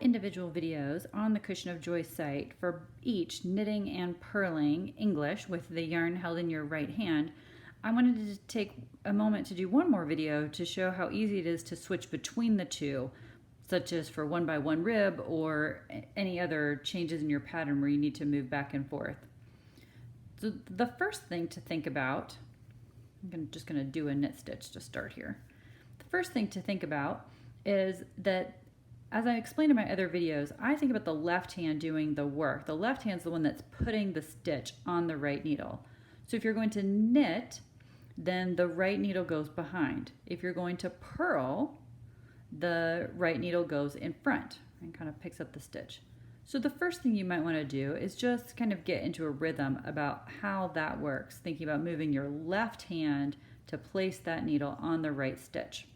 individual videos on the Cushion of Joy site for each knitting and purling English with the yarn held in your right hand. I wanted to take a moment to do one more video to show how easy it is to switch between the two, such as for 1x1 rib or any other changes in your pattern where you need to move back and forth. So the first thing to think about, just going to do a knit stitch to start here. The first thing to think about is that, as I explained in my other videos, I think about the left hand doing the work. The left hand's the one that's putting the stitch on the right needle. So if you're going to knit, then the right needle goes behind. If you're going to purl, the right needle goes in front and kind of picks up the stitch. So the first thing you might want to do is just kind of get into a rhythm about how that works, thinking about moving your left hand to place that needle on the right stitch.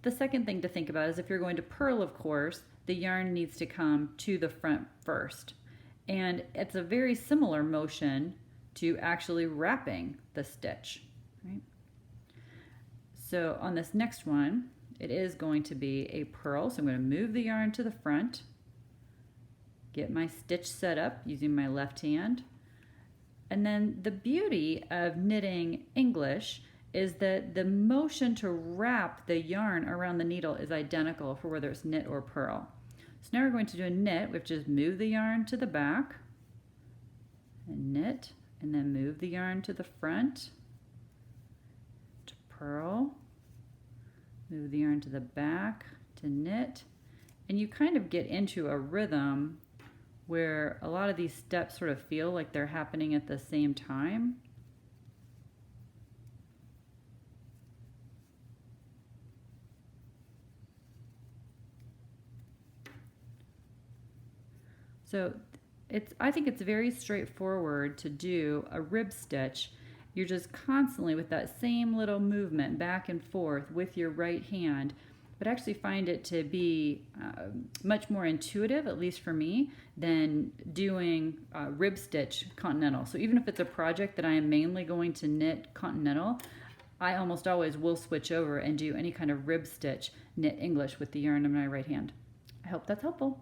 The second thing to think about is if you're going to purl, of course, the yarn needs to come to the front first. And it's a very similar motion to actually wrapping the stitch, right? So on this next one, it is going to be a purl. So I'm going to move the yarn to the front, get my stitch set up using my left hand. And then the beauty of knitting English is that the motion to wrap the yarn around the needle is identical for whether it's knit or purl. So now we're going to do a knit, which is move the yarn to the back and knit, and then move the yarn to the front to purl, move the yarn to the back to knit, and you kind of get into a rhythm where a lot of these steps sort of feel like they're happening at the same time. So I think it's very straightforward to do a rib stitch. You're just constantly with that same little movement back and forth with your right hand, but actually find it to be much more intuitive, at least for me, than doing rib stitch continental. So even if it's a project that I am mainly going to knit continental, I almost always will switch over and do any kind of rib stitch knit English with the yarn in my right hand. I hope that's helpful.